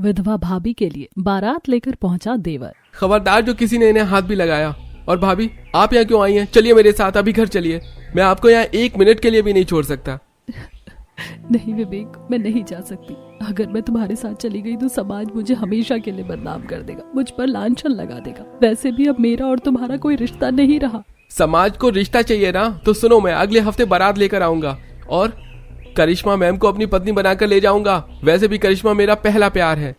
विधवा भाभी के लिए बारात लेकर पहुंचा देवर। खबरदार जो किसी ने इन्हें हाथ भी लगाया। और भाभी आप यहाँ क्यों आई हैं? चलिए मेरे साथ, अभी घर चलिए। मैं आपको यहाँ 1 मिनट के लिए भी नहीं छोड़ सकता। नहीं विवेक, मैं नहीं जा सकती। अगर मैं तुम्हारे साथ चली गई तो समाज मुझे हमेशा के लिए बदनाम कर देगा, मुझ पर लांछन लगा देगा। वैसे भी अब मेरा और तुम्हारा कोई रिश्ता नहीं रहा। समाज को रिश्ता चाहिए ना, तो सुनो, मैं अगले हफ्ते बारात लेकर आऊंगा और करिश्मा मैम को अपनी पत्नी बनाकर ले जाऊंगा। वैसे भी करिश्मा मेरा पहला प्यार है।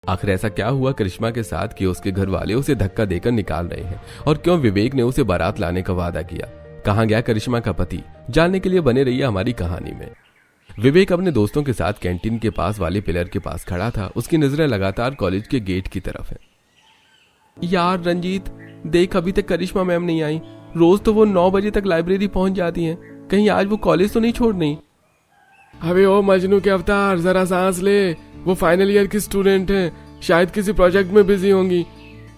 आखिर ऐसा क्या हुआ करिश्मा के साथ कि उसके घर वाले उसे धक्का देकर निकाल रहे हैं, और क्यों विवेक ने उसे बारात लाने का वादा किया? कहां गया करिश्मा का पति? जानने के लिए बने रहिए हमारी कहानी में। विवेक अपने दोस्तों के साथ कैंटीन के पास वाले पिलर के पास खड़ा था। उसकी नजरें लगातार कॉलेज के गेट की तरफ है। यार रंजीत देख, अभी तक करिश्मा मैम नहीं आई। रोज तो वो 9 बजे तक लाइब्रेरी पहुंच जाती हैं। कहीं आज वो कॉलेज तो नहीं छोड़ नहीं? अबे ओ मजनू के अवतार, जरा सांस ले। वो फाइनल ईयर की स्टूडेंट है, शायद किसी प्रोजेक्ट में बिजी होंगी।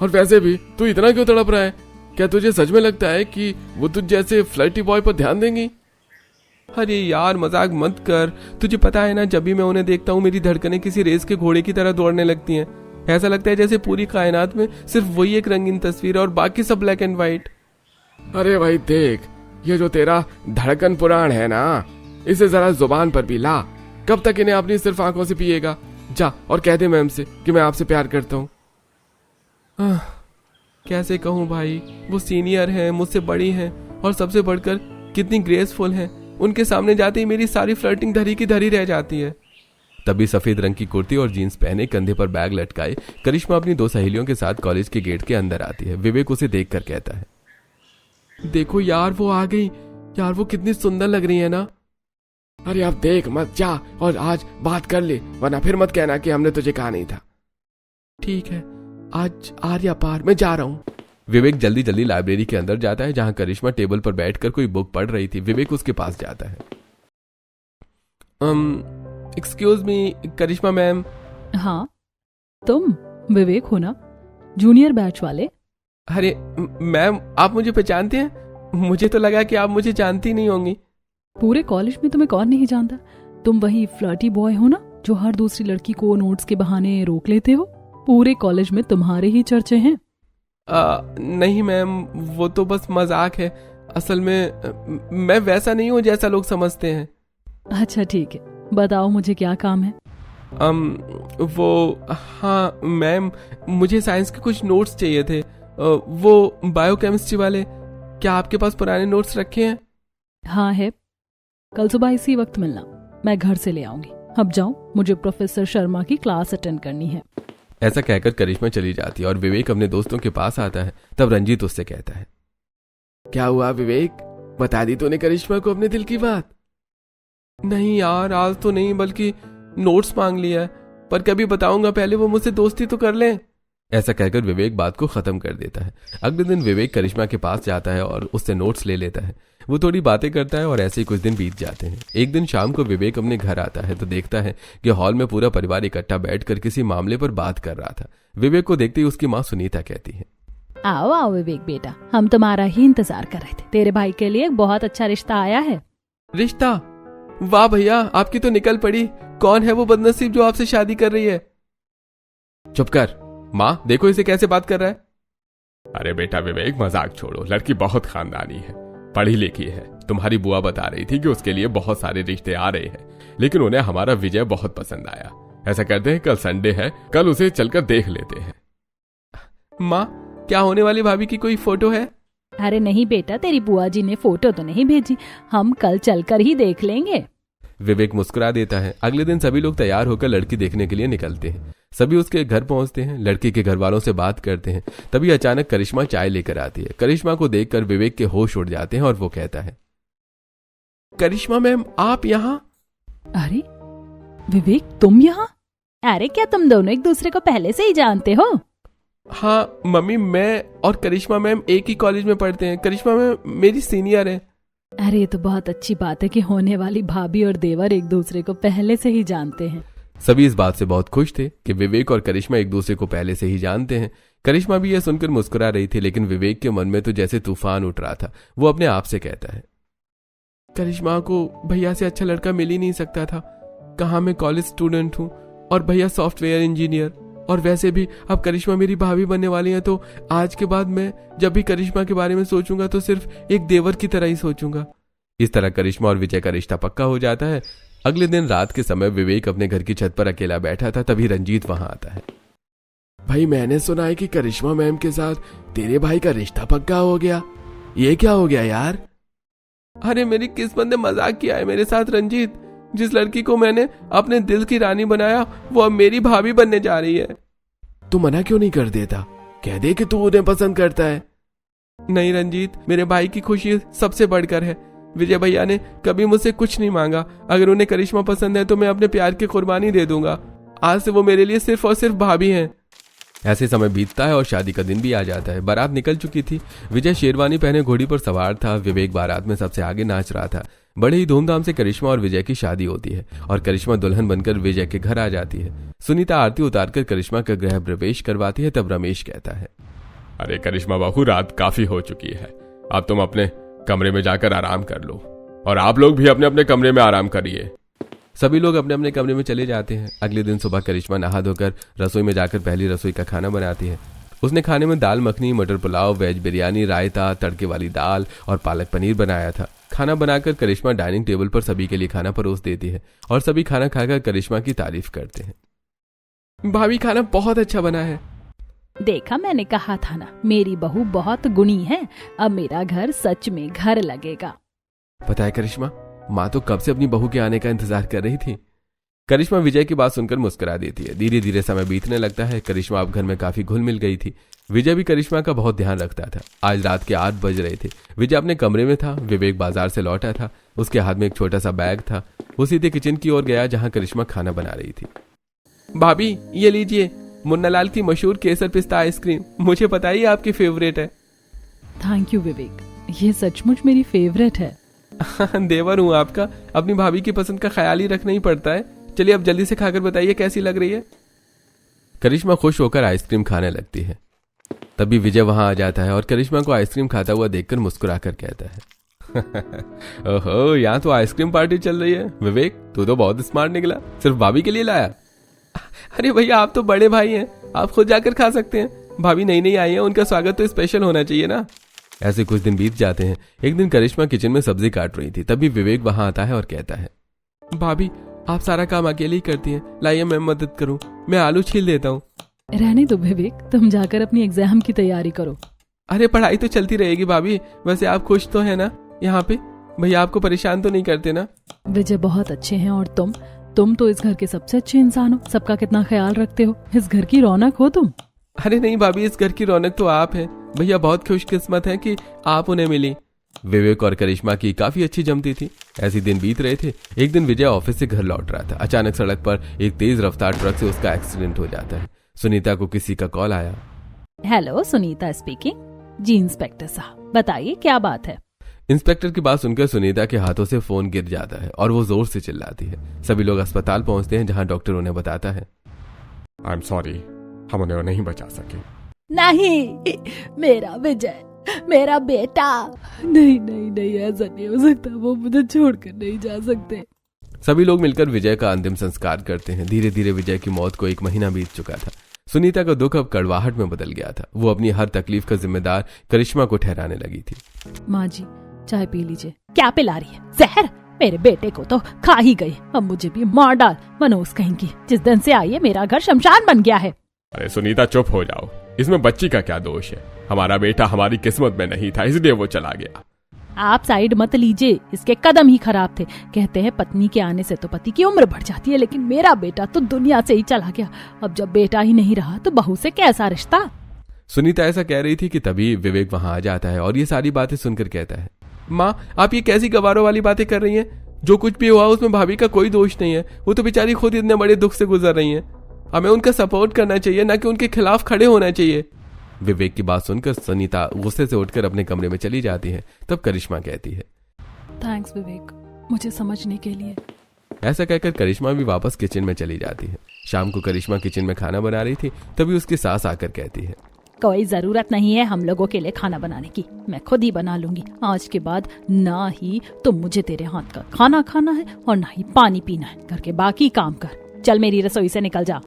और वैसे भी तू इतना क्यों तड़प रहा है? क्या तुझे सच में लगता है कि वो तुझ जैसे फ्लर्टी बॉय पर ध्यान देंगी? अरे यार मजाक मत कर। तुझे पता है ना, जब भी मैं उन्हें देखता हूँ मेरी धड़कनें किसी रेस के घोड़े की तरह दौड़ने लगती हैं। ऐसा लगता है जैसे पूरी कायनात में सिर्फ वही एक रंगीन तस्वीर है और बाकी सब ब्लैक एंड व्हाइट। अरे भाई देख, ये जो तेरा धड़कन पुराण है ना, इसे जरा जुबान पर भी ला। कब तक इन्हें अपनी सिर्फ आंखों से पिएगा? जा और कह दे मैम से कि मैं आपसे प्यार करता हूँ। कैसे कहूँ भाई, वो सीनियर हैं, मुझसे बड़ी हैं और सबसे बढ़कर कितनी ग्रेसफुल हैं। उनके सामने जाते ही मेरी सारी फ्लर्टिंग धरी की धरी रह जाती है। तभी सफेद रंग की कुर्ती और जीन्स पहने, कंधे पर बैग लटकाए करिश्मा अपनी 2 सहेलियों के साथ कॉलेज के गेट के अंदर आती है। विवेक उसे देखकर कहता है, देखो यार वो आ गई। यार वो कितनी सुंदर लग रही है ना। अरे अब देख मत, जा और आज बात कर ले, वरना फिर मत कहना कि हमने तुझे कहा नहीं था। ठीक है, आज आर या पार, मैं जा रहा हूँ। विवेक जल्दी जल्दी लाइब्रेरी के अंदर जाता है, जहां करिश्मा टेबल पर बैठकर कोई बुक पढ़ रही थी। विवेक उसके पास जाता है। एक्सक्यूज मी करिश्मा मैम। हाँ तुम विवेक हो ना, जूनियर बैच वाले? अरे मैम, आप मुझे पहचानते हैं? मुझे तो लगा कि आप मुझे जानती नहीं होंगी। पूरे कॉलेज में तुम्हें कौन नहीं जानता? तुम वही फ्लर्टी बॉय हो ना, जो हर दूसरी लड़की को नोट्स के बहाने रोक लेते हो। पूरे कॉलेज में तुम्हारे ही चर्चे हैं। नहीं मैम, वो तो बस मजाक है। असल में मैं वैसा नहीं हूँ जैसा लोग समझते हैं। अच्छा ठीक है, बताओ मुझे क्या काम है? हाँ मैम, मुझे साइंस के कुछ नोट्स चाहिए थे, वो बायोकेमिस्ट्री वाले। क्या आपके पास पुराने नोट्स रखे हैं? हाँ है, कल सुबह इसी वक्त मिलना, मैं घर से ले आऊंगी। अब जाऊं, मुझे प्रोफेसर शर्मा की क्लास अटेंड करनी है। ऐसा कहकर करिश्मा चली जाती है और विवेक अपने दोस्तों के पास आता है। तब रंजीत उससे कहता है, क्या हुआ विवेक, बता दी तूने करिश्मा को अपने दिल की बात? नहीं यार, आज तो नहीं, बल्कि नोट्स मांग लिया है, पर कभी बताऊंगा, पहले वो मुझसे दोस्ती तो कर ले। ऐसा कहकर विवेक बात को खत्म कर देता है। अगले दिन विवेक करिश्मा के पास जाता है और उससे नोट्स ले लेता है। वो थोड़ी बातें करता है और ऐसे ही कुछ दिन बीत जाते हैं। एक दिन शाम को विवेक अपने घर आता है तो देखता है कि हॉल में पूरा परिवार इकट्ठा बैठकर किसी मामले पर बात कर रहा था। विवेक को देखते ही उसकी माँ सुनीता कहती है, आओ आओ विवेक बेटा, हम तुम्हारा ही इंतजार कर रहे थे। तेरे भाई के लिए एक बहुत अच्छा रिश्ता आया है। रिश्ता? वाह भैया, आपकी तो निकल पड़ी। कौन है वो बदनसीब जो आपसे शादी कर रही है? चुप कर माँ, देखो इसे कैसे बात कर रहा है। अरे बेटा विवेक, मजाक छोड़ो, लड़की बहुत खानदानी है, पढ़ी लिखी है। तुम्हारी बुआ बता रही थी कि उसके लिए बहुत सारे रिश्ते आ रहे हैं, लेकिन उन्हें हमारा विजय बहुत पसंद आया। ऐसा करते हैं, कल संडे है, कल उसे चलकर देख लेते हैं। माँ, क्या होने वाली भाभी की कोई फोटो है? अरे नहीं बेटा, तेरी बुआ जी ने फोटो तो नहीं भेजी, हम कल चलकर ही देख लेंगे। विवेक मुस्कुरा देता है। अगले दिन सभी लोग तैयार होकर लड़की देखने के लिए निकलते हैं। सभी उसके घर पहुंचते हैं, लड़की के घर वालों से बात करते हैं। तभी अचानक करिश्मा चाय लेकर आती है। करिश्मा को देखकर विवेक के होश उड़ जाते हैं और वो कहता है, करिश्मा मैम आप यहाँ? अरे विवेक, तुम यहाँ? अरे क्या तुम दोनों एक दूसरे को पहले से ही जानते हो? हाँ मम्मी, मैं और करिश्मा मैम एक ही कॉलेज में पढ़ते हैं। करिश्मा मैम मेरी सीनियर है। अरे ये तो बहुत अच्छी बात है कि होने वाली भाभी और देवर एक दूसरे को पहले से ही जानते हैं। सभी इस बात से बहुत खुश थे कि विवेक और करिश्मा एक दूसरे को पहले से ही जानते हैं। करिश्मा भी यह सुनकर मुस्कुरा रही थी, लेकिन विवेक के मन में तो जैसे तूफान उठ रहा था। वो अपने आप से कहता है, करिश्मा को भैया से अच्छा लड़का मिल ही नहीं सकता था। कहाँ मैं कॉलेज स्टूडेंट हूँ और भैया सॉफ्टवेयर इंजीनियर। और वैसे भी अब करिश्मा मेरी भाभी बनने वाली है, तो आज के बाद मैं जब भी करिश्मा के बारे में सोचूंगा तो सिर्फ एक देवर की तरह ही सोचूंगा। इस तरह करिश्मा और विजय का रिश्ता पक्का हो जाता है। अगले दिन रात के समय विवेक अपने घर की छत पर अकेला बैठा था, तभी रंजीत वहां आता है। भाई मैंने सुना है कि करिश्मा मैम के साथ तेरे भाई का रिश्ता पक्का हो गया, ये क्या हो गया यार? अरे मेरी किस्मत ने मजाक किया है मेरे साथ रंजीत। जिस लड़की को मैंने अपने दिल की रानी बनाया वो अब मेरी भाभी बनने जा रही है। तू मना क्यों नहीं कर देता? कह दे कि तू उन्हें पसंद करता है। नहीं रंजीत, मेरे भाई की खुशी सबसे बढ़कर है। विजय भैया ने कभी मुझसे कुछ नहीं मांगा। अगर उन्हें करिश्मा पसंद है तो मैं अपने प्यार की कुर्बानी दे दूंगा। आज से वो मेरे लिए सिर्फ और सिर्फ भाभी हैं। ऐसे समय बीतता है और शादी का दिन भी आ जाता है। बारात निकल चुकी थी। विजय शेरवानी पहने घोड़ी पर सवार था। विवेक बारात में सबसे आगे नाच रहा था। बड़े ही धूमधाम से करिश्मा और विजय की शादी होती है और करिश्मा दुल्हन बनकर विजय के घर आ जाती है। सुनीता आरती उतारकर करिश्मा का गृह प्रवेश करवाती है। तब रमेश कहता है, अरे करिश्मा बहू, रात काफी हो चुकी है, अब तुम अपने कमरे में जाकर आराम कर लो और आप लोग भी अपने अपने कमरे में आराम करिए। सभी लोग अपने अपने कमरे में चले जाते हैं। अगले दिन सुबह करिश्मा नहा धोकर रसोई में जाकर पहली रसोई का खाना बनाती है। उसने खाने में दाल मखनी, मटर पुलाव, वेज बिरयानी, रायता, तड़के वाली दाल और पालक पनीर बनाया था। खाना बनाकर करिश्मा डाइनिंग टेबल पर सभी के लिए खाना परोस देती है और सभी खाना खाकर करिश्मा की तारीफ करते हैं। भाभी खाना बहुत अच्छा बना है। देखा, मैंने कहा था ना, मेरी बहू बहुत गुणी है। अब मेरा घर सच में घर लगेगा। पता है करिश्मा, माँ तो कब से अपनी बहू के आने का इंतजार कर रही थी। करिश्मा विजय की बात सुनकर मुस्कुरा देती है। धीरे धीरे समय बीतने लगता है। करिश्मा अब घर में काफी घुल मिल गई थी। विजय भी करिश्मा का बहुत ध्यान रखता था। आज रात के 8 बज रहे थे। विजय अपने कमरे में था। विवेक बाजार से लौटा था। उसके हाथ में एक छोटा सा बैग था। वो सीधे किचन की ओर गया जहां करिश्मा खाना बना रही थी। भाभी ये लीजिए, मुन्नालाल की मशहूर केसर पिस्ता आइसक्रीम। मुझे पता ही आपकी फेवरेट है। थैंक यू विवेक, ये सचमुच मेरी फेवरेट है। देवर हूँ आपका, अपनी भाभी की पसंद का ख्याल ही रखना ही पड़ता है। चलिए अब जल्दी से खाकर बताइए कैसी लग रही है। करिश्मा खुश होकर आइसक्रीम खाने लगती है। तभी विजय वहां आ जाता है और करिश्मा को आइसक्रीम खाता हुआ देखकर मुस्कुराकर कहता है, ओहो, यहाँ तो आइसक्रीम पार्टी चल रही है। विवेक, तू तो बहुत स्मार्ट निकला, सिर्फ भाभी के लिए लाया। अरे भैया, आप तो बड़े भाई हैं, आप खुद जाकर खा सकते हैं। भाभी नई नई आई है, उनका स्वागत तो स्पेशल होना चाहिए ना। ऐसे कुछ दिन बीत जाते हैं। एक दिन करिश्मा किचन में सब्जी काट रही थी। तभी विवेक वहां आता है और कहता है, भाभी आप सारा काम अकेले ही करती हैं, लाइए मैं मदद करूं, मैं आलू छील देता हूँ। रहने दो विवेक, तुम जाकर अपनी एग्जाम की तैयारी करो। अरे पढ़ाई तो चलती रहेगी भाभी। वैसे आप खुश तो है ना यहाँ पे? भैया आपको परेशान तो नहीं करते ना? विजय बहुत अच्छे हैं और तुम तो इस घर के सबसे अच्छे इंसान हो। सबका कितना ख्याल रखते हो, इस घर की रौनक हो तुम। अरे नहीं भाभी, इस घर की रौनक तो आप हैं। भैया बहुत खुशकिस्मत है कि आप उन्हें मिली। विवेक और करिश्मा की काफी अच्छी जमती थी। ऐसे दिन बीत रहे थे। एक दिन विजय ऑफिस से घर लौट रहा था। अचानक सड़क पर एक तेज रफ्तार ट्रक से उसका एक्सीडेंट हो जाता है। सुनीता को किसी का कॉल आया। Hello, Sunita speaking. जी इंस्पेक्टर साहब, बताइए क्या बात है। इंस्पेक्टर की बात सुनकर सुनीता के हाथों से फोन गिर जाता है और वो जोर से चिल्लाती है। सभी लोग अस्पताल पहुंचते हैं जहां डॉक्टर उन्हें बताता है, आई एम सॉरी, हम उन्हें नहीं बचा सके। नहीं, मेरा विजय, मेरा बेटा। नहीं नहीं नहीं, ऐसा नहीं हो सकता, वो मुझे छोड़कर नहीं जा सकते। सभी लोग मिलकर विजय का अंतिम संस्कार करते हैं। धीरे धीरे विजय की मौत को 1 महीना बीत चुका था। सुनीता का दुख अब कड़वाहट में बदल गया था। वो अपनी हर तकलीफ का जिम्मेदार करिश्मा को ठहराने लगी थी। माँ जी, चाय पी लीजिए। क्या पिला रही है? जहर? मेरे बेटे को तो खा ही गई, अब मुझे भी मार डाल। मनोज कहेंगी, जिस दिन से आई है मेरा घर शमशान बन गया है। अरे सुनीता चुप हो जाओ, इसमें बच्ची का क्या दोष है? हमारा बेटा हमारी किस्मत में नहीं था, इसलिए वो चला गया। आप साइड मत लीजिए, इसके कदम ही खराब थे। कहते हैं पत्नी के आने से तो पति की उम्र बढ़ जाती है, लेकिन मेरा बेटा तो दुनिया से ही चला गया। अब जब बेटा ही नहीं रहा तो बहू से कैसा रिश्ता। सुनीता ऐसा कह रही थी कि तभी विवेक वहां आ जाता है और ये सारी बातें सुनकर कहता है, माँ आप ये कैसी गवारों वाली बातें कर रही हैं? जो कुछ भी हुआ उसमें भाभी का कोई दोष नहीं है। वो तो बेचारी खुद इतने बड़े दुख से गुजर रही हैं। हमें उनका सपोर्ट करना चाहिए, ना कि उनके खिलाफ खड़े होना चाहिए। विवेक की बात सुनकर सुनीता गुस्से से उठकर अपने कमरे में चली जाती है। तब करिश्मा कहती है, थैंक्स विवेक, मुझे समझने के लिए। ऐसा कहकर करिश्मा भी वापस किचन में चली जाती है। शाम को करिश्मा किचन में खाना बना रही थी। तभी उसकी सास आकर कहती है, कोई जरूरत नहीं है हम लोगों के लिए खाना बनाने की, मैं खुद ही बना लूंगी। आज के बाद ना ही तो मुझे तेरे हाथ का खाना खाना है और ना ही पानी पीना है। घर के बाकी काम कर। चल मेरी रसोई से निकल जा।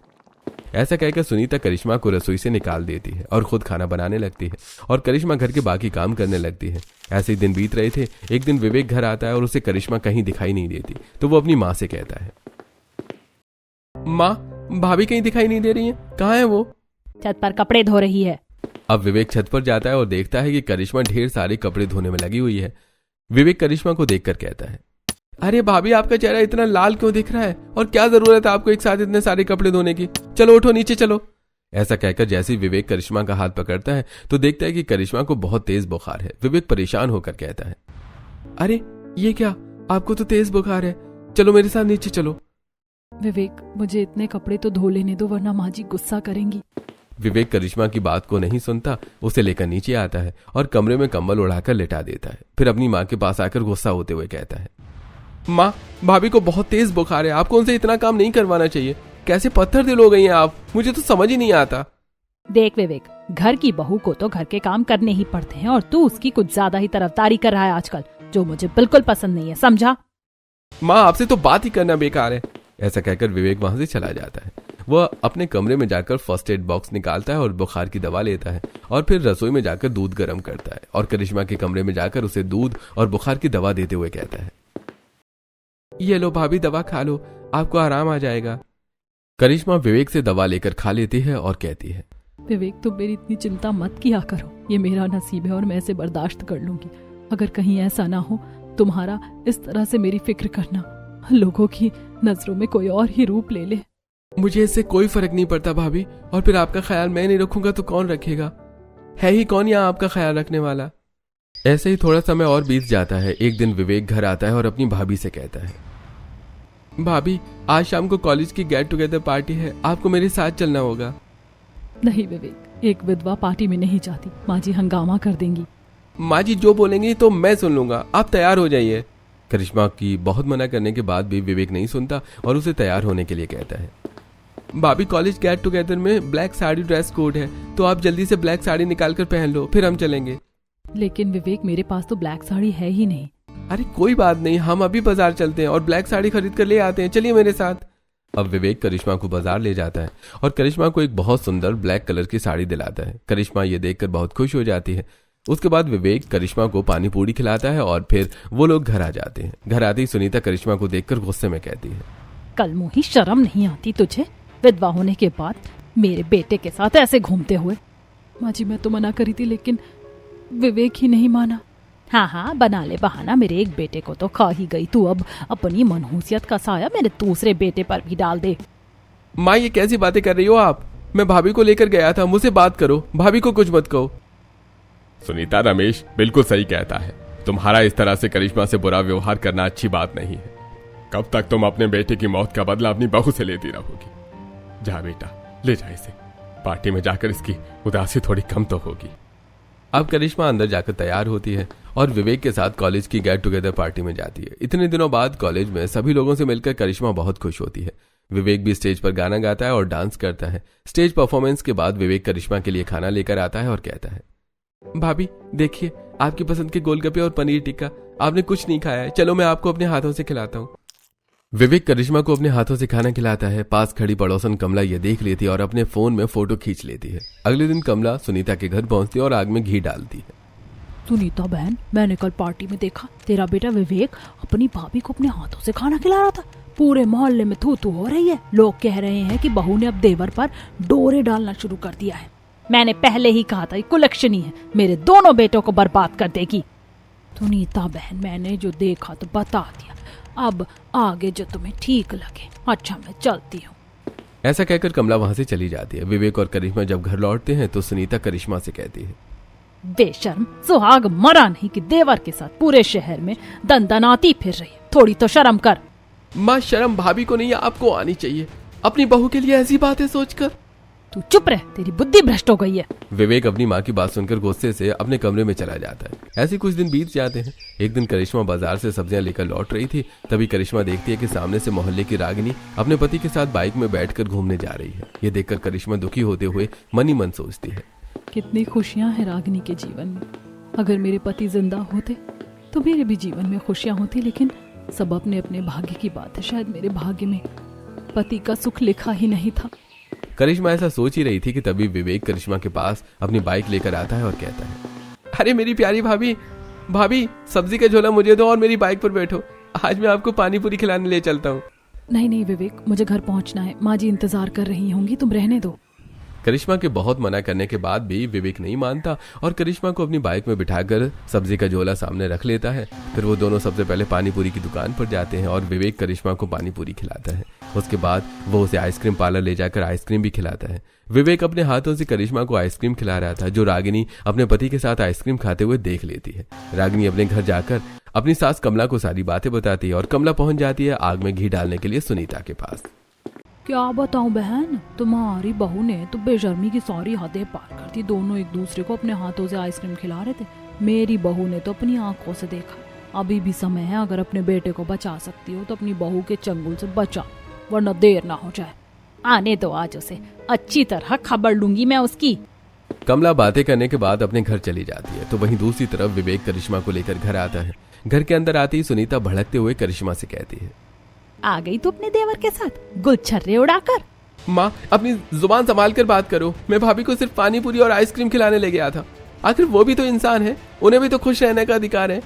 ऐसा कहकर सुनीता करिश्मा को रसोई से निकाल देती है और खुद खाना बनाने लगती है और करिश्मा घर के बाकी काम करने लगती है। ऐसे ही दिन बीत रहे थे। एक दिन विवेक घर आता है और उसे करिश्मा कहीं दिखाई नहीं देती, तो वो अपनी माँ से कहता है, माँ, भाभी कहीं दिखाई नहीं दे रही है, कहाँ है वो? छत पर कपड़े धो रही है। अब विवेक छत पर जाता है और देखता है कि करिश्मा ढेर सारे कपड़े धोने में लगी हुई है। विवेक करिश्मा को देखकर कहता है, अरे भाभी, आपका चेहरा इतना लाल क्यों दिख रहा है और क्या जरूरत है आपको एक साथ इतने सारे कपड़े धोने की? चलो उठो, नीचे चलो। ऐसा कहकर जैसे ही विवेक करिश्मा का हाथ पकड़ता है तो देखता है कि करिश्मा को बहुत तेज बुखार है। विवेक परेशान होकर कहता है, अरे ये क्या, आपको तो तेज बुखार है, चलो मेरे साथ नीचे चलो। विवेक, मुझे इतने कपड़े तो धो लेने दो, वरना माँ जी गुस्सा करेंगी। विवेक करिश्मा की बात को नहीं सुनता, उसे लेकर नीचे आता है और कमरे में कंबल उड़ाकर लिटा देता है। फिर अपनी माँ के पास आकर गुस्सा होते हुए कहता है, माँ, भाभी को बहुत तेज बुखार है, आपको उनसे इतना काम नहीं करवाना चाहिए। कैसे पत्थर दिल हो गई हैं आप, मुझे तो समझ ही नहीं आता। देख विवेक, घर की बहू को तो घर के काम करने ही पड़ते हैं और तू उसकी कुछ ज्यादा ही तरफदारी कर रहा है आजकल, जो मुझे बिल्कुल पसंद नहीं है, समझा? माँ, आपसे तो बात ही करना बेकार है। ऐसा कहकर विवेक वहां से चला जाता है। वह अपने कमरे में जाकर फर्स्ट एड बॉक्स निकालता है और बुखार की दवा लेता है और फिर रसोई में जाकर दूध गर्म करता है और करिश्मा के कमरे में जाकर उसे दूध और बुखार की दवा देते हुए कहता है, ये लो भाभी, दवा खा लो, आपको आराम आ जाएगा। करिश्मा विवेक से दवा लेकर खा लेती है और कहती है, विवेक, तुम मेरी इतनी चिंता मत किया करो, ये मेरा नसीब है और मैं इसे बर्दाश्त कर लूंगी। अगर कहीं ऐसा ना हो तुम्हारा इस तरह से मेरी फिक्र करना लोगों की नजरों में कोई और ही रूप ले ले। मुझे इससे कोई फर्क नहीं पड़ता भाभी, और फिर आपका ख्याल मैं नहीं रखूंगा तो कौन रखेगा? है ही कौन यहाँ आपका ख्याल रखने वाला? ऐसे ही थोड़ा समय और बीत जाता है। एक दिन विवेक घर आता है और अपनी भाभी से कहता है, भाभी, आज शाम को कॉलेज की गेट टुगेदर पार्टी है, आपको मेरे साथ चलना होगा। नहीं विवेक, एक विधवा पार्टी में नहीं जाती, माँ जी हंगामा कर देंगी। माँ जी जो बोलेंगी तो मैं सुन लूंगा, आप तैयार हो जाइए। करिश्मा की बहुत मना करने के बाद भी विवेक नहीं सुनता और उसे तैयार होने के लिए कहता है, भाभी, कॉलेज गेट टुगेदर में ब्लैक साड़ी ड्रेस कोड है, तो आप जल्दी से ब्लैक साड़ी निकाल कर पहन लो, फिर हम चलेंगे। लेकिन विवेक, मेरे पास तो ब्लैक साड़ी है ही नहीं। अरे कोई बात नहीं, हम अभी बाजार चलते हैं और ब्लैक साड़ी खरीद कर ले आते हैं, चलिए मेरे साथ। अब विवेक करिश्मा को बाजार ले जाता है और करिश्मा को एक बहुत सुंदर ब्लैक कलर की साड़ी दिलाता है। करिश्मा ये देखकर बहुत खुश हो जाती है। उसके बाद विवेक करिश्मा को पानी पूरी खिलाता है और फिर वो लोग घर आ जाते हैं। घर आते ही सुनीता करिश्मा को देखकर गुस्से में कहती है, कल मुही, शर्म नहीं आती तुझे, विधवा होने के बाद मेरे बेटे के साथ ऐसे घूमते हुए? माँ जी, मैं तो मना करी थी लेकिन विवेक ही नहीं माना। हाँ हाँ, बना ले बहाना, मेरे एक बेटे को तो खा ही गई तू, अब अपनी मनहूसियत का साया मेरे दूसरे बेटे पर भी डाल दे। माँ, ये कैसी बातें कर रही हो आप? मैं भाभी को लेकर गया था, मुझसे बात करो, भाभी को कुछ मत कहो। सुनीता, रमेश बिल्कुल सही कहता है, तुम्हारा इस तरह से करिश्मा से बुरा व्यवहार करना अच्छी बात नहीं है। कब तक तुम अपने बेटे की मौत का बदला अपनी बहू से लेती रहोगी? जा बेटा, ले जा इसे, पार्टी में जाकर इसकी उदासी थोड़ी कम तो होगी। अब करिश्मा अंदर जाकर तैयार होती है और विवेक के साथ कॉलेज की गेट टुगेदर पार्टी में जाती है। इतने दिनों बाद कॉलेज में सभी लोगों से मिलकर करिश्मा बहुत खुश होती है। विवेक भी स्टेज पर गाना गाता है और डांस करता है। स्टेज परफॉर्मेंस के बाद विवेक करिश्मा के लिए खाना लेकर आता है और कहता है, भाभी देखिए, आपकी पसंद के गोलगप्पे और पनीर टिक्का, आपने कुछ नहीं खाया है, चलो मैं आपको अपने हाथों से खिलाता हूँ। विवेक करिश्मा को अपने हाथों से खाना खिलाता है। पास खड़ी पड़ोसन कमला ये देख लेती है और अपने फोन में फोटो खींच लेती है। अगले दिन कमला सुनीता के घर पहुंचती है और आग में घी डालती है। सुनीता बहन, मैंने कल पार्टी में देखा तेरा बेटा विवेक अपनी भाभी को अपने हाथों से खाना खिला रहा था। पूरे मोहल्ले में थू थू हो रही है, लोग कह रहे हैं कि बहू ने अब देवर पर डोरे डालना शुरू कर दिया है। मैंने पहले ही कहा था, ये कुलक्षणी है, मेरे दोनों बेटों को बर्बाद कर देगी। सुनीता बहन, मैंने जो देखा तो बता दिया, अब आगे जो तुम्हें ठीक लगे। अच्छा, मैं चलती हूँ। ऐसा कहकर कमला वहां से चली जाती है। विवेक और करिश्मा जब घर लौटते हैं तो सुनीता करिश्मा से कहती है, बेशर्म, सुहाग मरा नहीं कि देवर के साथ पूरे शहर में दंदनाती फिर रही है, थोड़ी तो शर्म कर। माँ, शर्म भाभी को नहीं, आपको आनी चाहिए अपनी बहू के लिए ऐसी बातें सोचकर। तू चुप रह, तेरी बुद्धि भ्रष्ट हो गई है। विवेक अपनी माँ की बात सुनकर गुस्से से अपने कमरे में चला जाता है। ऐसे कुछ दिन बीत जाते हैं। एक दिन करिश्मा बाजार से सब्जियां लेकर लौट रही थी। तभी करिश्मा देखती है कि सामने से मोहल्ले की रागिनी अपने पति के साथ बाइक में बैठकर घूमने जा रही है। ये देखकर करिश्मा दुखी होते हुए मन ही मन सोचती है, कितनी खुशियां हैं रागिनी के जीवन में। अगर मेरे पति जिंदा होते तो मेरे भी जीवन में खुशियां होती, लेकिन सब अपने अपने भाग्य की बात है। शायद मेरे भाग्य में पति का सुख लिखा ही नहीं था। करिश्मा ऐसा सोच ही रही थी कि तभी विवेक करिश्मा के पास अपनी बाइक लेकर आता है और कहता है, अरे मेरी प्यारी भाभी, भाभी सब्जी का झोला मुझे दो और मेरी बाइक पर बैठो, आज मैं आपको पानी पूरी खिलाने ले चलता हूँ। नहीं नहीं विवेक, मुझे घर पहुंचना है, माँ जी इंतजार कर रही होंगी, तुम रहने दो। करिश्मा के बहुत मना करने के बाद भी विवेक नहीं मानता और करिश्मा को अपनी बाइक में बिठाकर सब्जी का झोला सामने रख लेता है। फिर वो दोनों सबसे पहले पानी पूरी की दुकान पर जाते हैं और विवेक करिश्मा को पानी पूरी खिलाता है। उसके बाद वो उसे आइसक्रीम पार्लर ले जाकर आइसक्रीम भी खिलाता है। विवेक अपने हाथों से करिश्मा को आइसक्रीम खिला रहा था, जो रागिनी अपने पति के साथ आइसक्रीम खाते हुए देख लेती है। रागिनी अपने घर जाकर अपनी सास कमला को सारी बातें बताती है और कमला पहुंच जाती है आग में घी डालने के लिए सुनीता के पास। क्या बताऊं बहन, तुम्हारी बहू ने तो बेशर्मी की सारी हदें पार कर दी। दोनों एक दूसरे को अपने हाथों से आइसक्रीम खिला रहे थे। मेरी बहू ने तो अपनी आंखों से देखा। अभी भी समय है, अगर अपने बेटे को बचा सकती हो तो अपनी बहू के चंगुल से बचा, वरना देर ना हो जाए। आने दो आज उसे, अच्छी तरह खबर लूंगी मैं उसकी। कमला बातें करने के बाद अपने घर चली जाती है तो वहीं दूसरी तरफ विवेक करिश्मा को लेकर घर आता है। घर के अंदर आते ही सुनीता भड़कते हुए करिश्मा से कहती है, आ गई तो अपने देवर के साथ गुलछर्रे उड़ाकर। माँ अपनी जुबान संभाल कर बात करो, मैं भाभी को सिर्फ पानी पूरी और आइसक्रीम खिलाने ले गया था। आखिर वो भी तो इंसान है, उन्हें भी तो खुश रहने का अधिकार है।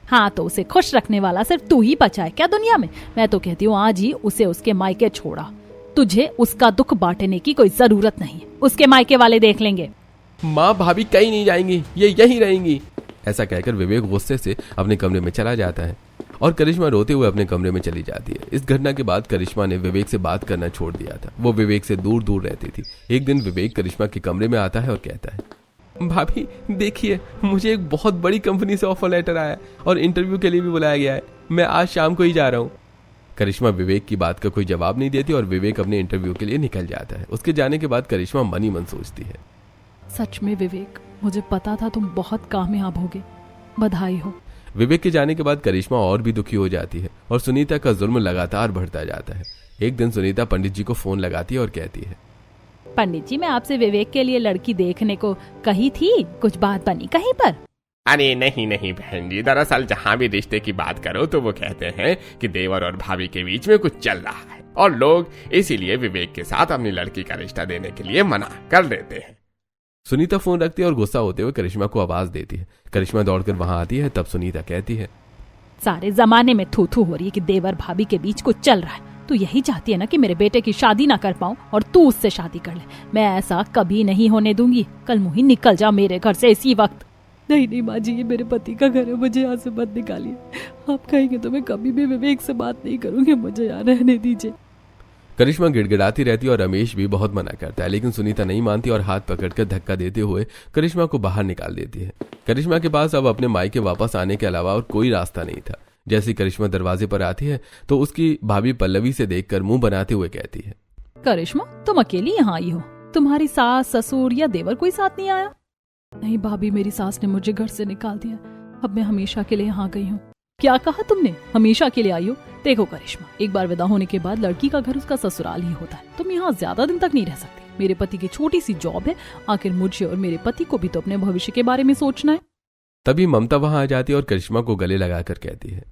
हाँ तो उसे खुश रखने वाला सिर्फ तू ही बचा है क्या दुनिया में? मैं तो कहती हूँ आज ही उसे उसके मायके छोड़ा। तुझे उसका दुख बांटने की कोई जरूरत नहीं, उसके मायके वाले देख लेंगे। माँ भाभी कहीं नहीं जाएंगी, ये यहीं रहेंगी। ऐसा कहकर विवेक गुस्से से अपने कमरे में चला जाता है और करिश्मा रोते हुए अपने कमरे में चली जाती है। इस घटना के बाद करिश्मा ने विवेक से बात करना छोड़ दिया था। वो विवेक से दूर दूर रहती थी। एक दिन विवेक करिश्मा के कमरे में आता है और कहता है, भाभी देखिए, मुझे एक बहुत बड़ी कंपनी से ऑफर लेटर आया है और इंटरव्यू के लिए भी बुलाया गया है। मैं आज शाम को ही जा रहा हूँ। करिश्मा विवेक की बात का कोई जवाब नहीं देती और विवेक अपने इंटरव्यू के लिए निकल जाता है। उसके जाने के बाद करिश्मा मन ही मन सोचती है, सच में विवेक, मुझे पता था तुम बहुत कामयाब होगे, बधाई हो। विवेक के जाने के बाद करिश्मा और भी दुखी हो जाती है और सुनीता का जुल्म लगातार बढ़ता जाता है। एक दिन सुनीता पंडित जी को फोन लगाती है और कहती है, पंडित जी मैं आपसे विवेक के लिए लड़की देखने को कही थी, कुछ बात बनी कहीं पर? अरे नहीं नहीं बहन जी, दरअसल जहाँ भी रिश्ते की बात करो तो वो कहते हैं कि देवर और भाभी के बीच में कुछ चल रहा है और लोग इसीलिए विवेक के साथ अपनी लड़की का रिश्ता देने के लिए मना कर देते हैं। सुनीता फोन रखती है और गुस्सा होते हुए करिश्मा को आवाज देती है। करिश्मा दौड़कर वहां आती है। तब सुनीता कहती है, सारे जमाने में थू थू हो रही है कि देवर भाभी के बीच कुछ चल रहा है। तू यही चाहती है ना कि मेरे बेटे की शादी ना कर पाऊं और तू उससे शादी कर ले। मैं ऐसा कभी नहीं होने दूंगी। कल मुही निकल जा मेरे घर से इसी वक्त। नहीं नहीं माँ जी, ये मेरे पति का घर है, मुझे यहाँ से मत निकालिए। आप कहेंगे तो मैं कभी भी विवेक से बात नहीं करूंगी, मुझे यहाँ रहने दीजिए। करिश्मा गिड़गिड़ाती रहती है और रमेश भी बहुत मना करता है, लेकिन सुनीता नहीं मानती और हाथ पकड़कर धक्का देते हुए करिश्मा को बाहर निकाल देती है। करिश्मा के पास अब अपने मायके वापस आने के अलावा और कोई रास्ता नहीं था। जैसे करिश्मा दरवाजे पर आती है तो उसकी भाभी पल्लवी से देखकर मुंह बनाते हुए कहती है, करिश्मा तुम अकेली यहाँ आई हो? तुम्हारी सास ससुर या देवर कोई साथ नहीं आया? नहीं भाभी, मेरी सास ने मुझे घर से निकाल दिया। अब मैं हमेशा के लिए यहाँ गई हूँ। क्या कहा तुमने? हमेशा के लिए आई हो? देखो करिश्मा, एक बार विदा होने के बाद लड़की का घर उसका ससुराल ही होता है। तुम यहाँ ज्यादा दिन तक नहीं रह सकती। मेरे पति की छोटी सी जॉब है, आखिर मुझे और मेरे पति को भी तो अपने भविष्य के बारे में सोचना है। तभी ममता वहां आ जाती है और करिश्मा को गले लगाकर कहती है,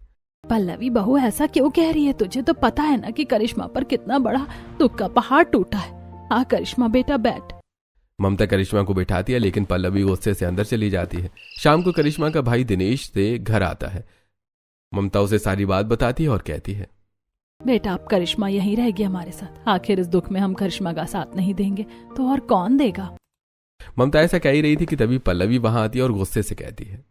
पल्लवी बहू ऐसा क्यों कह रही है? तुझे तो पता है ना कि करिश्मा पर कितना बड़ा दुख का पहाड़ टूटा है। हाँ करिश्मा बेटा बैठ। ममता करिश्मा को बिठाती है, लेकिन पल्लवी गुस्से से अंदर चली जाती है। शाम को करिश्मा का भाई दिनेश से घर आता है। ममता उसे सारी बात बताती है और कहती है, बेटा अब करिश्मा यहीं रहेगी हमारे साथ। आखिर इस दुख में हम करिश्मा का साथ नहीं देंगे तो और कौन देगा? ममता ऐसा कह ही रही थी कि तभी पल्लवी वहां आती है और गुस्से से कहती है,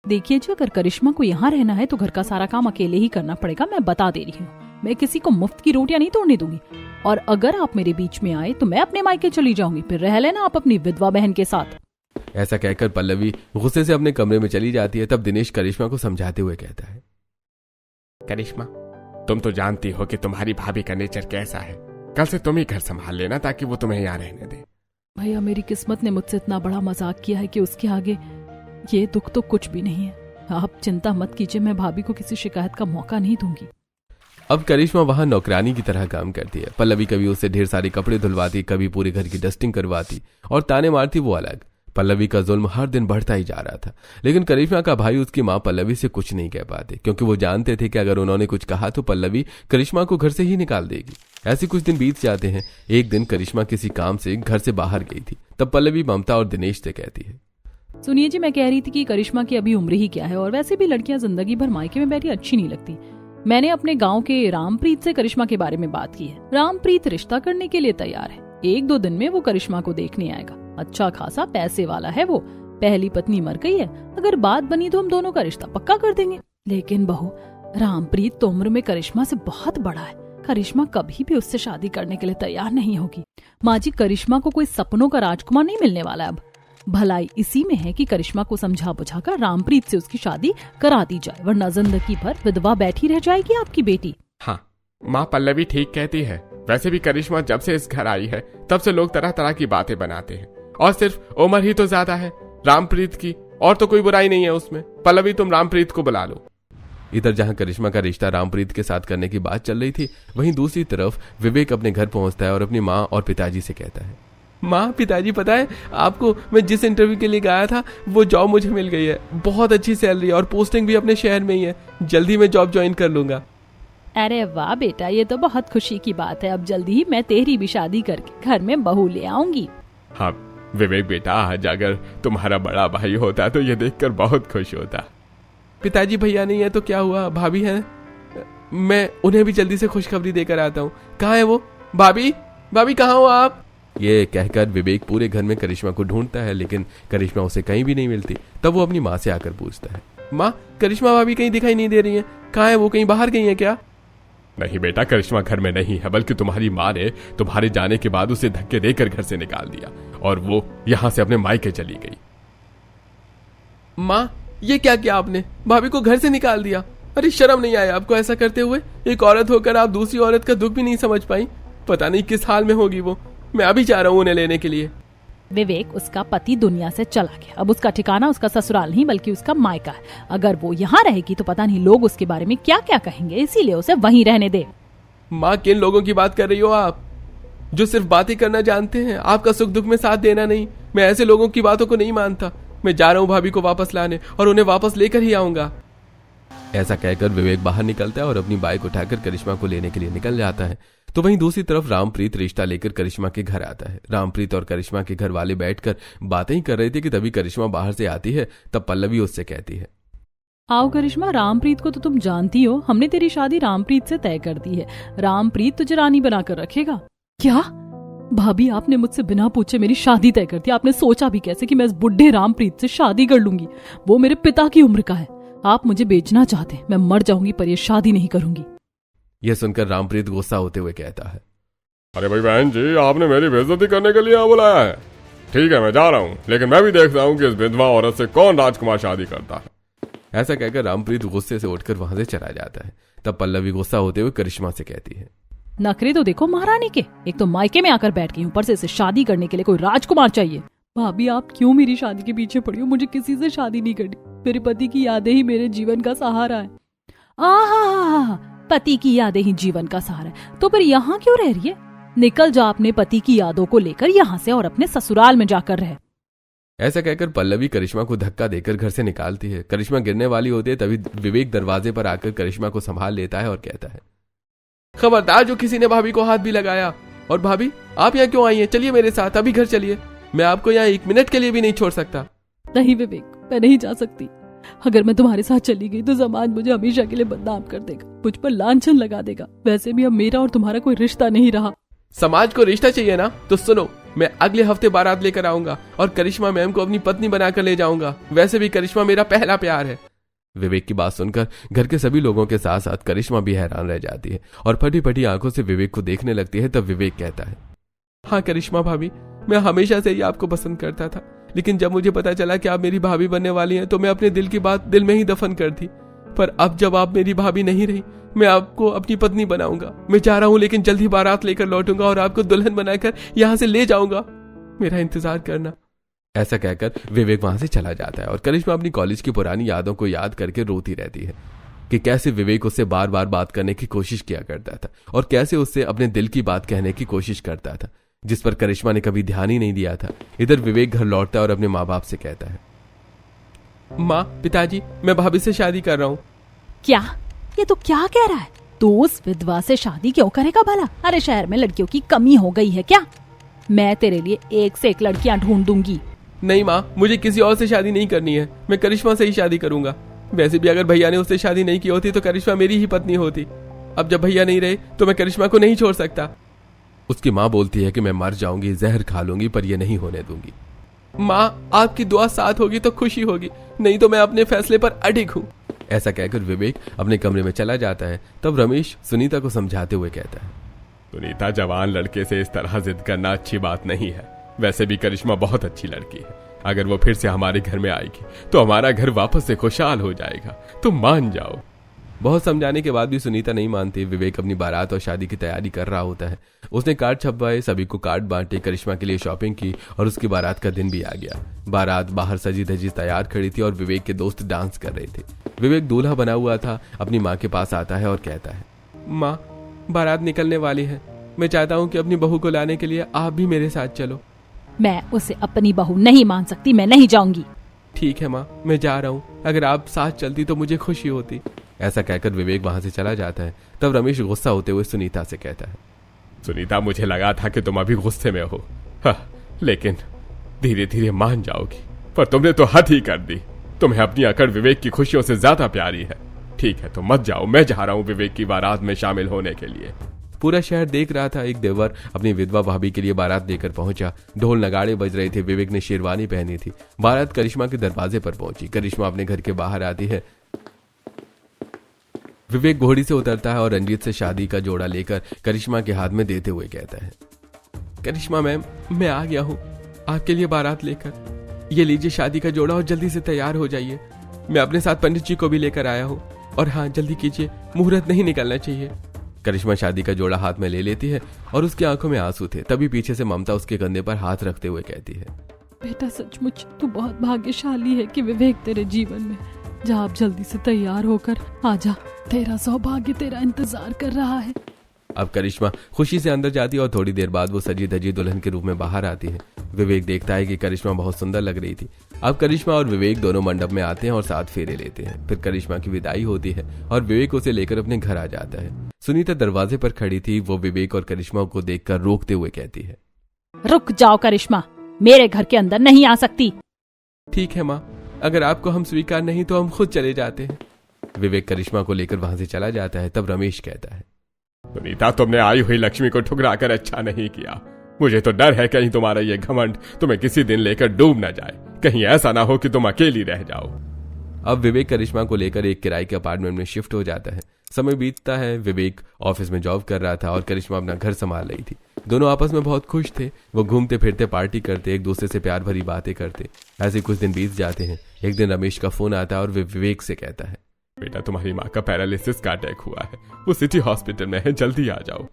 देखिए जी, अगर करिश्मा को यहाँ रहना है तो घर का सारा काम अकेले ही करना पड़ेगा। मैं बता दे रही हूँ, मैं किसी को मुफ्त की रोटियां नहीं तोड़ने दूंगी। और अगर आप मेरे बीच में आए तो मैं अपने मायके चली जाऊंगी, फिर रह लेना आप अपनी विधवा बहन के साथ। ऐसा कहकर पल्लवी गुस्से से अपने कमरे में चली जाती है। तब दिनेश करिश्मा को समझाते हुए कहता है, करिश्मा तुम तो जानती हो कि तुम्हारी भाभी का नेचर कैसा है। कल से तुम ही घर संभाल लेना ताकि वो तुम्हें यहाँ रहने दे। भैया, मेरी किस्मत ने मुझसे इतना बड़ा मजाक किया है कि उसके आगे ये दुख तो कुछ भी नहीं है। आप चिंता मत कीजिए, मैं भाभी को किसी शिकायत का मौका नहीं दूंगी। अब करिश्मा वहां नौकरानी की तरह काम करती है। पल्लवी कभी उससे ढेर सारे कपड़े धुलवाती, कभी पूरे घर की डस्टिंग करवाती और ताने मारती वो अलग। पल्लवी का जुल्म हर दिन बढ़ता ही जा रहा था, लेकिन करिश्मा का भाई उसकी मां पल्लवी से कुछ नहीं कह पाते, क्योंकि वो जानते थे कि अगर उन्होंने कुछ कहा तो पल्लवी करिश्मा को घर से ही निकाल देगी। ऐसे कुछ दिन बीत जाते हैं। एक दिन करिश्मा किसी काम से घर से बाहर गई थी। तब पल्लवी ममता और दिनेश से कहती है, सुनिए जी, मैं कह रही थी कि करिश्मा की अभी उम्र ही क्या है, और वैसे भी लड़कियां जिंदगी भर मायके में बैठी अच्छी नहीं लगती। मैंने अपने गांव के रामप्रीत से करिश्मा के बारे में बात की है। रामप्रीत रिश्ता करने के लिए तैयार है। 1-2 दिन में वो करिश्मा को देखने आएगा। अच्छा खासा पैसे वाला है वो। पहली पत्नी मर गई है। अगर बात बनी तो हम दोनों का रिश्ता पक्का कर देंगे। लेकिन बहू, रामप्रीत तो उम्र में करिश्मा से बहुत बड़ा है। करिश्मा कभी भी उससे शादी करने के लिए तैयार नहीं होगी। माँ जी, करिश्मा को कोई सपनों का राजकुमार नहीं मिलने वाला। अब भलाई इसी में है कि करिश्मा को समझा बुझाकर रामप्रीत से उसकी शादी करा दी जाए, वरना जिंदगी भर विधवा बैठी रह जाएगी आपकी बेटी। हाँ, माँ पल्लवी ठीक कहती है। वैसे भी करिश्मा जब से इस घर आई है तब से लोग तरह तरह की बातें बनाते हैं, और सिर्फ उम्र ही तो ज्यादा है रामप्रीत की, और तो कोई बुराई नहीं है उसमें। पल्लवी, तुम रामप्रीत को बुला लो। इधर जहां करिश्मा का रिश्ता रामप्रीत के साथ करने की बात चल रही थी, वहीं दूसरी तरफ विवेक अपने घर पहुंचता है और अपनी माँ और पिताजी से कहता है, माँ, पिताजी, पता है आपको, मैं जिस इंटरव्यू के लिए गया था वो जॉब मुझे मिल गई है। बहुत अच्छी सैलरी और पोस्टिंग भी अपने शहर में ही है। जल्दी मैं जॉब ज्वाइन कर लूंगा। अरे वाह बेटा, ये तो बहुत खुशी की बात है। अब जल्दी ही मैं तेरी भी शादी करके घर में बहू ले आऊंगी। हाँ विवेक बेटा, आज अगर तुम्हारा बड़ा भाई होता तो ये देखकर बहुत खुश होता। पिताजी, भैया नहीं है तो क्या हुआ, भाभी है, मैं उन्हें भी जल्दी से खुशखबरी देकर आता हूँ। कहाँ है वो? भाभी, भाभी कहाँ हो आप? ये कहकर विवेक पूरे घर में करिश्मा को ढूंढता है, लेकिन करिश्मा उसे कहीं भी नहीं मिलती। तब वो अपनी माँ से आकर पूछता है, माँ, करिश्मा भाभी कहीं दिखाई नहीं दे रही है। कहाँ है वो? कहीं बाहर गई है क्या? नहीं बेटा, करिश्मा घर में नहीं है, बल्कि तुम्हारी माँ ने तुम्हारे जाने के बाद उसे धक्के देकर घर से निकाल दिया और वो यहाँ से अपने मायके चली गई। माँ, ये क्या किया आपने? भाभी को घर से निकाल दिया? अरे शर्म नहीं आया आपको ऐसा करते हुए? एक औरत होकर आप दूसरी औरत का दुख भी नहीं समझ पाई। पता नहीं किस हाल में होगी वो। मैं अभी जा रहा हूँ उन्हें लेने के लिए। विवेक, उसका पति दुनिया से चला गया। अब उसका ठिकाना उसका ससुराल नहीं बल्कि उसका मायका है। अगर वो यहाँ रहेगी तो पता नहीं लोग उसके बारे में क्या क्या कहेंगे, इसीलिए उसे वहीं रहने दे। माँ, किन लोगों की बात कर रही हो आप? जो सिर्फ बातें करना जानते हैं, आपका सुख दुख में साथ देना नहीं। मैं ऐसे लोगों की बातों को नहीं मानता। मैं जा रहा हूँ भाभी को वापस लाने, और उन्हें वापस लेकर ही आऊंगा। ऐसा कहकर विवेक बाहर निकलता है और अपनी बाइक उठाकर करिश्मा को लेने के लिए निकल जाता है। तो वहीं दूसरी तरफ रामप्रीत रिश्ता लेकर करिश्मा के घर आता है। रामप्रीत और करिश्मा के घर वाले बैठकर बातें ही कर रहे थे कि तभी करिश्मा बाहर से आती है। तब पल्लवी उससे कहती है, आओ करिश्मा, रामप्रीत को तो तुम जानती हो। हमने तेरी शादी रामप्रीत से तय कर दी है। रामप्रीत तुझे रानी बनाकर रखेगा। क्या भाभी, आपने मुझसे बिना पूछे मेरी शादी तय कर दी? आपने सोचा भी कैसे कि मैं इस बुढ़े रामप्रीत से शादी कर लूंगी? वो मेरे पिता की उम्र का है। आप मुझे बेचना चाहते हैं, मैं मर जाऊंगी पर ये शादी नहीं करूंगी। यह सुनकर रामप्रीत गुस्सा होते हुए कहता है, अरे भाई बहन जी, आपने मेरी बेइज्जती करने के लिए बुलाया है? ठीक है, मैं जा रहा हूँ, लेकिन मैं भी देखता हूँ कि इस विधवा औरत से कौन राजकुमार शादी करता है। ऐसा कहकर रामप्रीत गुस्से से उठकर वहां से चला जाता है। तब पल्लवी गुस्सा होते हुए करिश्मा से कहती है, नखरे तो देखो महारानी के। एक तो मायके में आकर बैठ गई, ऊपर से इसे शादी करने के लिए कोई राजकुमार चाहिए। भाभी, आप क्यों मेरी शादी के पीछे पड़ी हो? मुझे किसी से शादी नहीं करनी। मेरे पति की यादें ही मेरे जीवन का सहारा है। आहा, पति की यादें ही जीवन का सहारा है, तो फिर यहाँ क्यों रह रही है? निकल जा अपने पति की यादों को लेकर यहाँ से और अपने ससुराल में जाकर रह। ऐसा कहकर पल्लवी करिश्मा को धक्का देकर घर से निकालती है। करिश्मा गिरने वाली होती है, तभी विवेक दरवाजे पर आकर करिश्मा को संभाल लेता है और कहता है, खबरदार जो किसी ने भाभी को हाथ भी लगाया। और भाभी, आप यहाँ क्यों आई हैं? चलिए मेरे साथ, अभी घर चलिए। मैं आपको यहाँ 1 मिनट के लिए भी नहीं छोड़ सकता। नहीं विवेक, मैं नहीं जा सकती। अगर मैं तुम्हारे साथ चली गई तो समाज मुझे हमेशा के लिए बदनाम कर देगा, मुझ पर लांछन लगा देगा। वैसे भी अब मेरा और तुम्हारा कोई रिश्ता नहीं रहा। समाज को रिश्ता चाहिए ना? तो सुनो, मैं अगले हफ्ते बारात लेकर आऊंगा और करिश्मा मैम को अपनी पत्नी बनाकर ले जाऊंगा। वैसे भी करिश्मा मेरा पहला प्यार है। विवेक की बात सुनकर घर के सभी लोगों के साथ साथ करिश्मा भी हैरान रह जाती है और फटी फटी आंखों से विवेक को देखने लगती है। तब विवेक कहता है, हाँ करिश्मा भाभी, मैं हमेशा से ही आपको पसंद करता था, लेकिन जब मुझे पता चला कि आप मेरी भाभी बनने वाली हैं तो मैं अपने दिल की बात दिल में ही दफन कर दी। पर अब जब आप मेरी भाभी नहीं रही, मैं आपको अपनी पत्नी बनाऊंगा। मैं जा रहा हूँ, लेकिन जल्दी बारात लेकर लौटूंगा और आपको दुल्हन बनाकर यहाँ से ले जाऊंगा। मेरा इंतजार करना। ऐसा कहकर विवेक वहां से चला जाता है और करिश्मा अपनी कॉलेज की पुरानी यादों को याद करके रोती रहती है कि कैसे विवेक उससे बार बार बात करने की कोशिश किया करता था और कैसे उससे अपने दिल की बात कहने की कोशिश करता था। जिस पर करिश्मा ने कभी ध्यान ही नहीं दिया था। इधर विवेक घर लौटता है और अपने माँ बाप से कहता है, माँ, पिताजी, मैं भाभी से शादी कर रहा हूँ। क्या? ये तो क्या कह रहा है? तू उस विधवा से शादी क्यों करेगा भला? अरे शहर में लड़कियों की कमी हो गई है क्या? मैं तेरे लिए एक से एक लड़कियां ढूंढ दूंगी। नहीं माँ, मुझे किसी और से शादी नहीं करनी है, मैं करिश्मा से ही शादी करूंगा। वैसे भी अगर भैया ने उससे शादी नहीं की होती तो करिश्मा मेरी ही पत्नी होती। अब जब भैया नहीं रहे तो मैं करिश्मा को नहीं छोड़ सकता। उसकी माँ बोलती है कि मैं मर जाऊंगी, जहर खा लूंगी, पर यह नहीं होने दूंगी। माँ, आपकी दुआ साथ होगी तो खुशी होगी, नहीं तो मैं अपने फैसले पर अडिग हूँ। ऐसा कहकर विवेक अपने कमरे में चला जाता है। तब रमेश सुनीता को समझाते हुए कहता है, सुनीता, जवान लड़के से इस तरह जिद करना अच्छी बात नहीं है। वैसे भी करिश्मा बहुत अच्छी लड़की है। अगर वो फिर से हमारे घर में आएगी तो हमारा घर वापस से खुशहाल हो जाएगा। तुम मान जाओ। बहुत समझाने के बाद भी सुनीता नहीं मानती। विवेक अपनी बारात और शादी की तैयारी कर रहा होता है। उसने कार्ड छपवाए, सभी को कार्ड बांटे, करिश्मा के लिए शॉपिंग की और उसकी बारात का दिन भी आ गया। बारात बाहर सजी धजी तैयार खड़ी थी और विवेक के दोस्त डांस कर रहे थे। विवेक दूल्हा बना हुआ था। अपनी माँ के पास आता है और कहता है, माँ, बारात निकलने वाली है। मैं चाहता हूँ कि अपनी बहू को लाने के लिए आप भी मेरे साथ चलो। मैं उसे अपनी बहू नहीं मान सकती, मैं नहीं जाऊंगी। ठीक है माँ, मैं जा रहा हूँ। अगर आप साथ चलती तो मुझे खुशी होती। ऐसा कहकर विवेक वहां से चला जाता है। तब रमेश गुस्सा होते हुए सुनीता से कहता है, सुनीता, मुझे लगा था कि तुम अभी गुस्से में हो, लेकिन धीरे धीरे मान जाओगी। पर तुमने तो हद ही कर दी। तुम्हें अपनी अकड़ विवेक की खुशियों से ज्यादा प्यारी है। ठीक है, तो मत जाओ, मैं जा रहा हूँ विवेक की बारात में शामिल होने के लिए। पूरा शहर देख रहा था। एक देवर अपनी विधवा भाभी के लिए बारात लेकर पहुंचा। ढोल नगाड़े बज रहे थे। विवेक ने शेरवानी पहनी थी। बारात करिश्मा के दरवाजे पर पहुंची। करिश्मा अपने घर के बाहर आती है। विवेक घोड़ी से उतरता है और रंजीत से शादी का जोड़ा लेकर करिश्मा के हाथ में देते हुए कहता है, करिश्मा मैम, मैं आ गया हूँ आपके लिए बारात लेकर। ये लीजिए शादी का जोड़ा और जल्दी से तैयार हो जाइए। मैं अपने साथ पंडित जी को भी लेकर आया हूँ। और हाँ, जल्दी कीजिए, मुहूर्त नहीं निकलना चाहिए। करिश्मा शादी का जोड़ा हाथ में ले लेती है और उसकी आंखों में आंसू थे। तभी पीछे से ममता उसके कंधे पर हाथ रखते हुए कहती है, बेटा, सचमुच तू बहुत भाग्यशाली है कि विवेक तेरे जीवन में। जा, आप जल्दी से तैयार होकर आजा। तेरा सौभाग्य तेरा इंतजार कर रहा है। अब करिश्मा खुशी से अंदर जाती है और थोड़ी देर बाद वो सजी धजी दुल्हन के रूप में बाहर आती है। विवेक देखता है कि करिश्मा बहुत सुंदर लग रही थी। अब करिश्मा और विवेक दोनों मंडप में आते हैं और साथ फेरे लेते हैं। फिर करिश्मा की विदाई होती है और विवेक उसे लेकर अपने घर आ जाता है। सुनीता दरवाजे पर खड़ी थी। वो विवेक और करिश्मा को देखकर रोकते हुए कहती है, रुक जाओ करिश्मा, मेरे घर के अंदर नहीं आ सकती। ठीक है माँ, अगर आपको हम स्वीकार नहीं तो हम खुद चले जाते हैं। विवेक करिश्मा को लेकर वहां से चला जाता है। तब रमेश कहता है, सुनीता, तुमने आई हुई लक्ष्मी को ठुकरा कर अच्छा नहीं किया। मुझे तो डर है कहीं तुम्हारा ये घमंड तुम्हें किसी दिन लेकर डूब न जाए। कहीं ऐसा ना हो कि तुम अकेली रह जाओ। अब विवेक करिश्मा को लेकर एक किराए के अपार्टमेंट में शिफ्ट हो जाता है। समय बीतता है। विवेक ऑफिस में जॉब कर रहा था और करिश्मा अपना घर संभाल रही थी। दोनों आपस में बहुत खुश थे। वो घूमते फिरते, पार्टी करते, एक दूसरे से प्यार भरी बातें करते। ऐसे कुछ दिन बीत जाते हैं। एक दिन रमेश का फोन आता है और वे विवेक से कहता है, बेटा, तुम्हारी माँ का पैरालिसिस का अटैक हुआ है। वो सिटी हॉस्पिटल में है, जल्दी आ जाओ।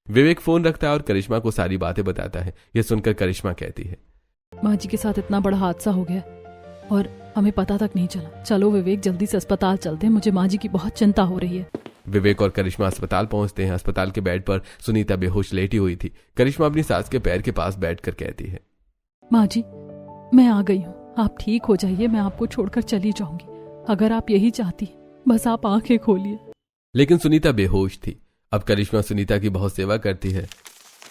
विवेक फोन रखता है और करिश्मा को सारी बातें बताता है। यह सुनकर करिश्मा कहती है, माँ जी के साथ इतना बड़ा हादसा हो गया और हमें पता तक नहीं चला। चलो विवेक, जल्दी से अस्पताल चलते हैं, मुझे माँ जी की बहुत चिंता हो रही है। विवेक और करिश्मा अस्पताल पहुंचते हैं। अस्पताल के बेड पर सुनीता बेहोश लेटी हुई थी। करिश्मा अपनी सास के पैर के पास बैठकर कहती है, माँ जी, मैं आ गई हूँ, आप ठीक हो जाइए, मैं आपको छोड़कर चली जाऊंगी। अगर आप यही चाहती, बस आप आंखें खोलिए। लेकिन सुनीता बेहोश थी। अब करिश्मा सुनीता की बहुत सेवा करती है।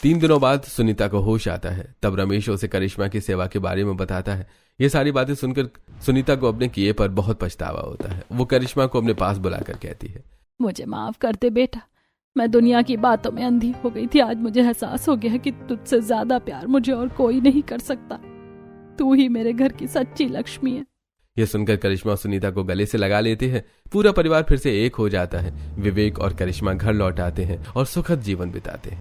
3 दिनों बाद सुनीता को होश आता है। तब रमेश उसे करिश्मा की सेवा के बारे में बताता है। ये सारी बातें सुनकर सुनीता को अपने किए पर बहुत पछतावा होता है। वो करिश्मा को अपने पास बुलाकर कहती है, मुझे माफ कर दे बेटा, मैं दुनिया की बातों में अंधी हो गई थी। आज मुझे एहसास हो गया है कि तुझसे ज्यादा प्यार मुझे और कोई नहीं कर सकता। तू ही मेरे घर की सच्ची लक्ष्मी है। यह सुनकर करिश्मा सुनीता को गले से लगा लेते हैं। पूरा परिवार फिर से एक हो जाता है। विवेक और करिश्मा घर लौट आते हैं और सुखद जीवन बिताते हैं।